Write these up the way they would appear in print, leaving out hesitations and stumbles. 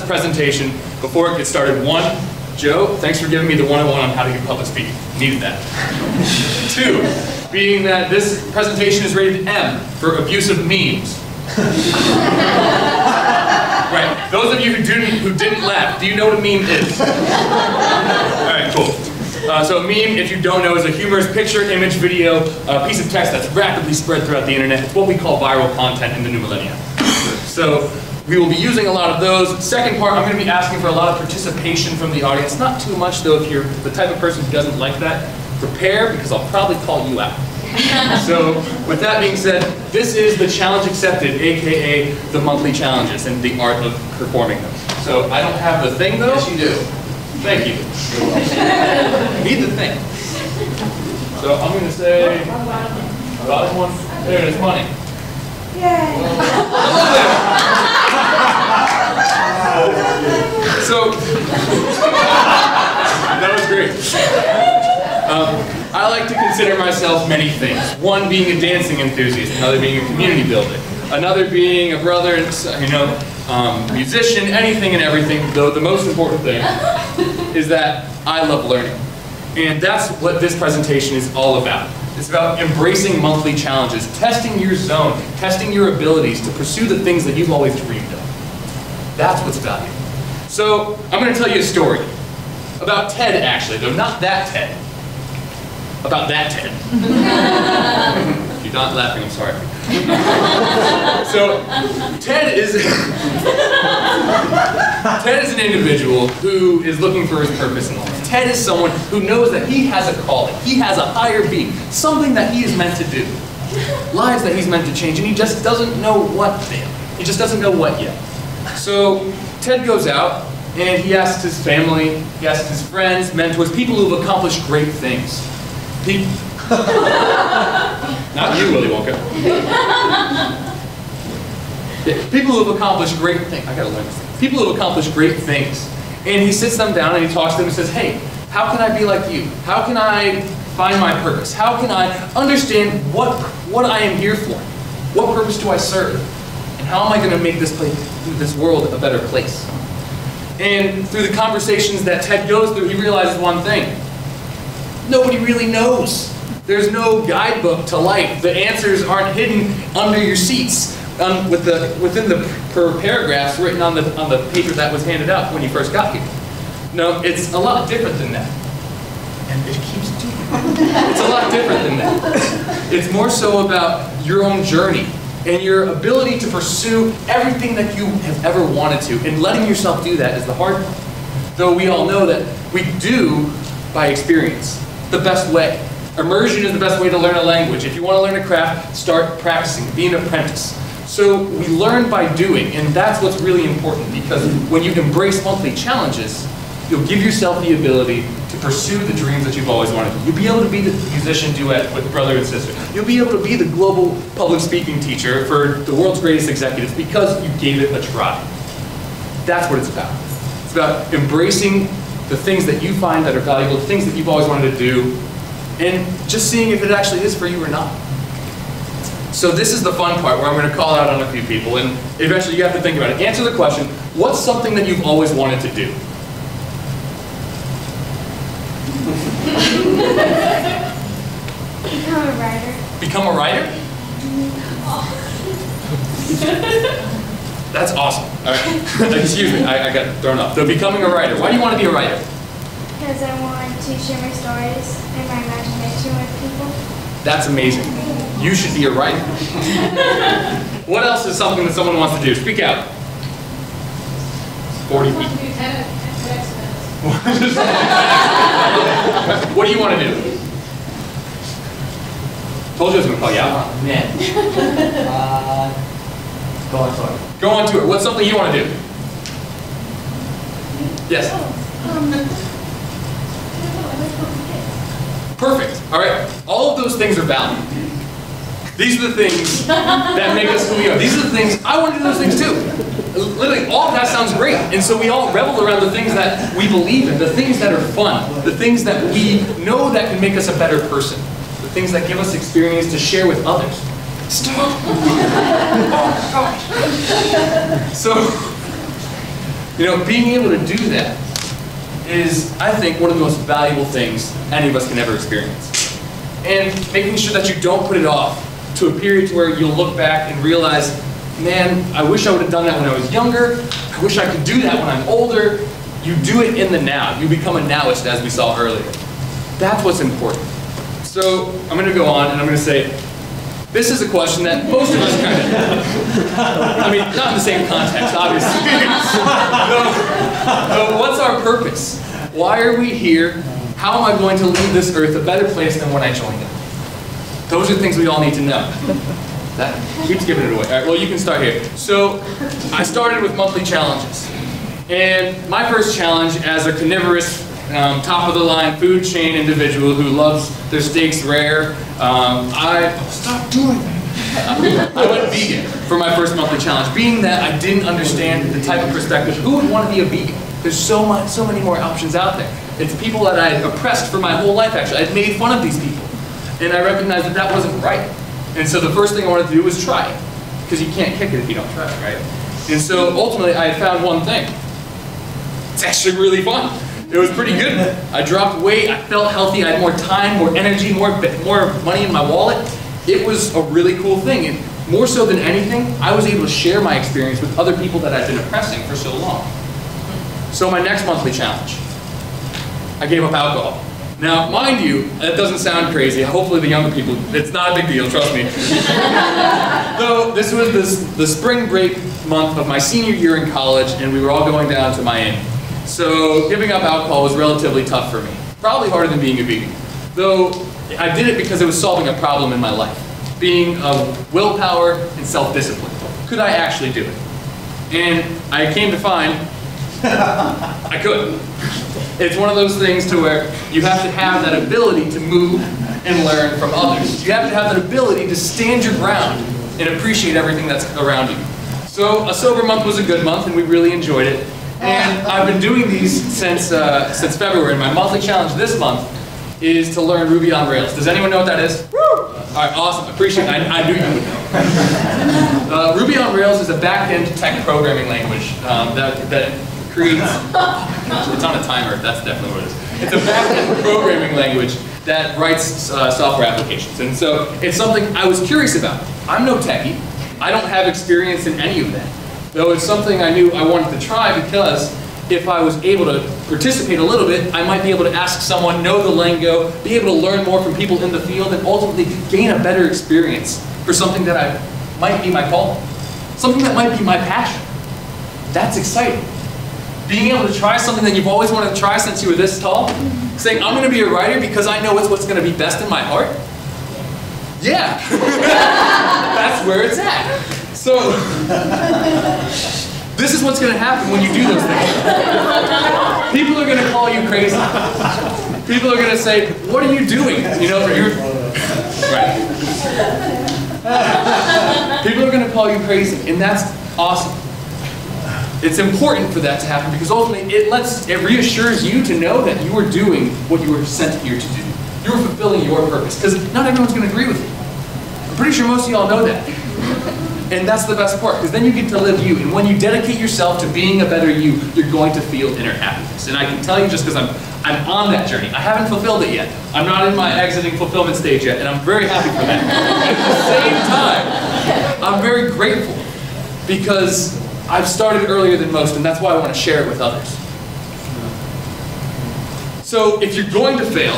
presentation before it gets started. One, Joe, thanks for giving me the 101 on how to do public speaking. Needed that. Two, being that this presentation is rated M for abusive memes. Right, those of you who didn't laugh, do you know what a meme is? All right, cool. So a meme, if you don't know, is a humorous picture, image, video, piece of text that's rapidly spread throughout the internet. It's what we call viral content in the new millennium. So we will be using a lot of those. Second part, I'm going to be asking for a lot of participation from the audience. Not too much, though, if you're the type of person who doesn't like that. Prepare, because I'll probably call you out. So with that being said, this is the challenge accepted, aka the monthly challenges and the art of performing them. So I don't have the thing, though. Yes, you do. Thank you. I need the thing. So I'm going to say, bottom one, there it is, money. Yay! So, that was great. I like to consider myself many things. One being a dancing enthusiast, another being a community builder, another being a brother, musician, anything and everything, though the most important thing is that I love learning. And that's what this presentation is all about. It's about embracing monthly challenges, testing your zone, testing your abilities to pursue the things that you've always dreamed of. That's what's valuable. So I'm going to tell you a story about Ted, actually, though not that Ted. About that Ted. If you're not laughing, I'm sorry. So Ted is an individual who is looking for his purpose in life. Ted is someone who knows that he has a calling. He has a higher being, something that he is meant to do, lives that he's meant to change, and he just doesn't know what yet. He just doesn't know what yet. So Ted goes out and he asks his family, he asks his friends, mentors, people who have accomplished great things. Not you, Willy Wonka. People who have accomplished great things. I gotta learn this thing. People who have accomplished great things. And he sits them down and he talks to them and says, hey, how can I be like you? How can I find my purpose? How can I understand what I am here for? What purpose do I serve? And how am I going to make this world a better place? And through the conversations that Ted goes through, he realizes one thing. Nobody really knows. There's no guidebook to life. The answers aren't hidden under your seats. Within the paragraphs written on the paper that was handed out when you first got here. No, it's a lot different than that. And it keeps doing it. It's a lot different than that. It's more so about your own journey and your ability to pursue everything that you have ever wanted to. And letting yourself do that is the hard part. Though we all know that we do by experience. The best way. Immersion is the best way to learn a language. If you want to learn a craft, start practicing. Be an apprentice. So we learn by doing, and that's what's really important, because when you embrace monthly challenges, you'll give yourself the ability to pursue the dreams that you've always wanted to. You'll be able to be the musician duet with brother and sister. You'll be able to be the global public speaking teacher for the world's greatest executives because you gave it a try. That's what it's about. It's about embracing the things that you find that are valuable, the things that you've always wanted to do, and just seeing if it actually is for you or not. So this is the fun part where I'm going to call out on a few people, and eventually you have to think about it. Answer the question, what's something that you've always wanted to do? Become a writer. Become a writer? That's awesome. All right. Excuse me, I got thrown off. So becoming a writer. Why do you want to be a writer? Because I want to share my stories and my imagination with people. That's amazing. You should be a writer. What else is something that someone wants to do? Speak out. 40 people. What do you want to do? Told you I was going to call you out. Man. Go on tour. Go on tour. What's something you want to do? Yes. Perfect. All right. All of those things are valid. These are the things that make us who we are. These are the things, I want to do those things too. Literally, all of that sounds great. And so we all revel around the things that we believe in, the things that are fun, the things that we know that can make us a better person, the things that give us experience to share with others. Stop. Oh, gosh. So, You know, being able to do that is, I think, one of the most valuable things any of us can ever experience. And making sure that you don't put it off to a period to where you'll look back and realize, man, I wish I would have done that when I was younger. I wish I could do that when I'm older. You do it in the now. You become a nowist, as we saw earlier. That's what's important. So I'm going to go on and I'm going to say, this is a question that most of us kind of have. I mean, not in the same context, obviously. No, what's our purpose? Why are we here? How am I going to leave this earth a better place than when I joined it? Those are things we all need to know. That keeps giving it away. All right, well, you can start here. So I started with monthly challenges. And my first challenge as a carnivorous, top-of-the-line food chain individual who loves their steaks rare, stop doing that. I went vegan for my first monthly challenge, being that I didn't understand the type of perspective. Who would want to be a vegan? There's so many more options out there. It's people that I had oppressed for my whole life, actually. I'd made fun of these people. And I recognized that that wasn't right. And so the first thing I wanted to do was try it. Because you can't kick it if you don't try it, right? And so ultimately I had found one thing. It's actually really fun. It was pretty good. I dropped weight, I felt healthy, I had more time, more energy, more money in my wallet. It was a really cool thing. And more so than anything, I was able to share my experience with other people that I've been oppressing for so long. So my next monthly challenge, I gave up alcohol. Now, mind you, that doesn't sound crazy. Hopefully the younger people, it's not a big deal, trust me. Though this was the spring break month of my senior year in college, and we were all going down to Miami. So giving up alcohol was relatively tough for me. Probably harder than being a vegan. Though I did it because it was solving a problem in my life. Being of willpower and self-discipline. Could I actually do it? And I came to find I couldn't. It's one of those things to where you have to have that ability to move and learn from others. You have to have that ability to stand your ground and appreciate everything that's around you. So a sober month was a good month and we really enjoyed it. And I've been doing these since February. My monthly challenge this month is to learn Ruby on Rails. Does anyone know what that is? Woo! All right, awesome. Appreciate it. I knew you would know. Ruby on Rails is a back-end tech programming language that creates... It's on a timer. That's definitely what it is. It's a back-end programming language that writes software applications. And so it's something I was curious about. I'm no techie. I don't have experience in any of that. Though it's something I knew I wanted to try because if I was able to participate a little bit, I might be able to ask someone, know the lingo, be able to learn more from people in the field, and ultimately gain a better experience for something that might be my calling. Something that might be my passion. That's exciting. Being able to try something that you've always wanted to try since you were this tall, saying, I'm going to be a writer because I know it's what's going to be best in my heart. Yeah. That's where it's at. So, this is what's going to happen when you do those things. People are going to call you crazy. People are going to say, what are you doing? You know, right. People are going to call you crazy, and that's awesome. It's important for that to happen because ultimately it reassures you to know that you are doing what you were sent here to do. You are fulfilling your purpose because not everyone's going to agree with you. I'm pretty sure most of y'all know that. And that's the best part, because then you get to live you. And when you dedicate yourself to being a better you, you're going to feel inner happiness. And I can tell you just because I'm on that journey. I haven't fulfilled it yet. I'm not in my exiting fulfillment stage yet, and I'm very happy for that. At the same time, I'm very grateful because I've started earlier than most, and that's why I want to share it with others. So if you're going to fail,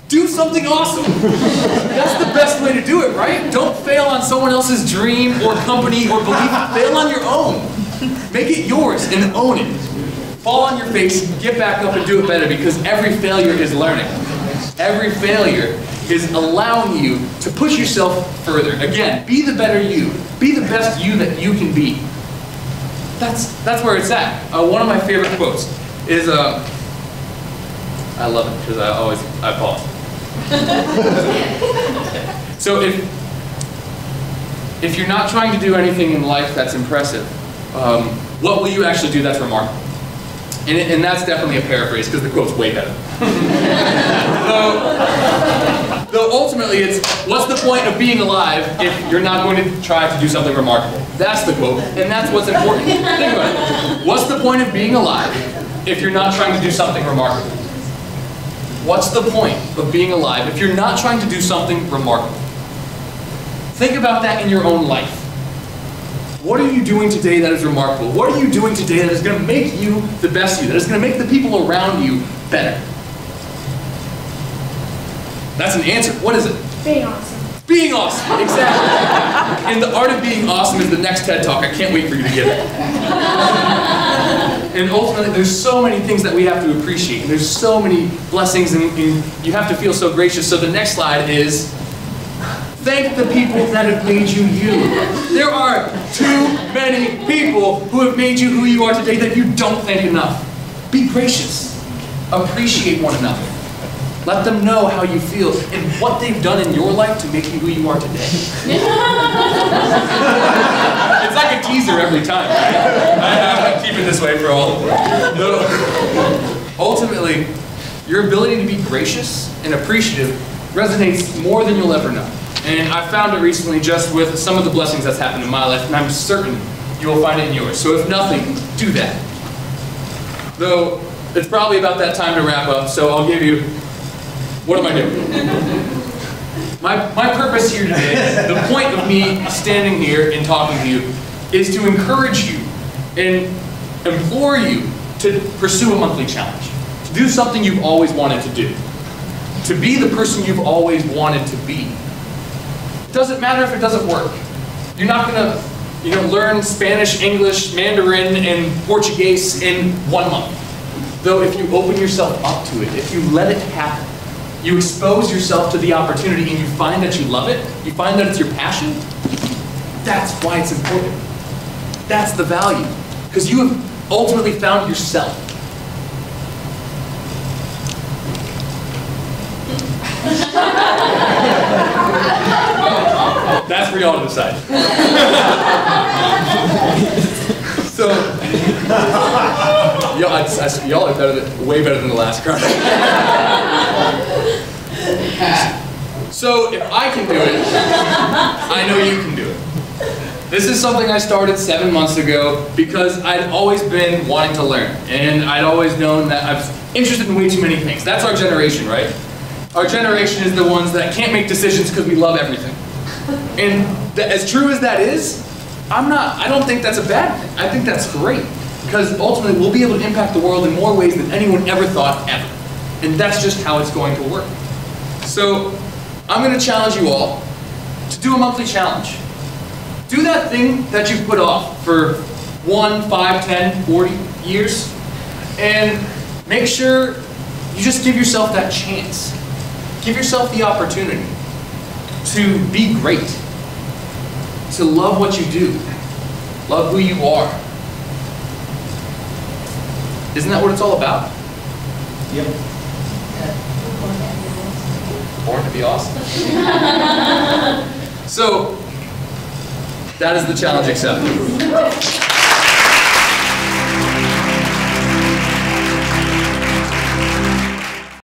do something awesome. That's the best way to do it, right? Don't fail on someone else's dream or company or belief. Fail on your own. Make it yours and own it. Fall on your face, get back up and do it better because every failure is learning. Every failure is allowing you to push yourself further. Again, be the better you. Be the best you that you can be. That's where it's at. One of my favorite quotes is, I love it because I pause. So if you're not trying to do anything in life that's impressive, what will you actually do that's remarkable? And that's definitely a paraphrase because the quote's way better. Though So ultimately it's, what's the point of being alive if you're not going to try to do something remarkable? That's the quote, and that's what's important. Think about it. What's the point of being alive if you're not trying to do something remarkable? What's the point of being alive if you're not trying to do something remarkable? Think about that in your own life. What are you doing today that is remarkable? What are you doing today that is going to make you the best you, that is going to make the people around you better? That's an answer. What is it? Being awesome. Being awesome, exactly. And the art of being awesome is the next TED Talk. I can't wait for you to get it. And ultimately, there's so many things that we have to appreciate. And there's so many blessings, and you have to feel so gracious. So the next slide is, thank the people that have made you you. There are too many people who have made you who you are today that you don't thank enough. Be gracious. Appreciate one another. Let them know how you feel and what they've done in your life to make you who you are today. It's like a teaser every time, right? I keep it this way for all of them. No. Ultimately, your ability to be gracious and appreciative resonates more than you'll ever know. And I found it recently just with some of the blessings that's happened in my life, and I'm certain you will find it in yours. So if nothing, do that. Though, it's probably about that time to wrap up, so I'll give you, what am I doing? My purpose here today, the point of me standing here and talking to you, is to encourage you and implore you to pursue a monthly challenge. To do something you've always wanted to do. To be the person you've always wanted to be. It doesn't matter if it doesn't work. You're not going to learn Spanish, English, Mandarin, and Portuguese in 1 month. Though if you open yourself up to it, if you let it happen, you expose yourself to the opportunity and you find that you love it, you find that it's your passion, that's why it's important. That's the value. Because you have ultimately found yourself. That's for y'all to decide. So, y'all are way better than the last crowd. So if I can do it, I know you can do it. This is something I started 7 months ago because I'd always been wanting to learn. And I'd always known that I was interested in way too many things. That's our generation, right? Our generation is the ones that can't make decisions because we love everything. And as true as that is, I don't think that's a bad thing. I think that's great. Because ultimately we'll be able to impact the world in more ways than anyone ever thought ever. And that's just how it's going to work. So I'm going to challenge you all to do a monthly challenge. Do that thing that you've put off for 1, 5, 10, 40 years. And make sure you just give yourself that chance. Give yourself the opportunity to be great. To love what you do. Love who you are. Isn't that what it's all about? Yep. Born to be awesome. So, that is the challenge accepted.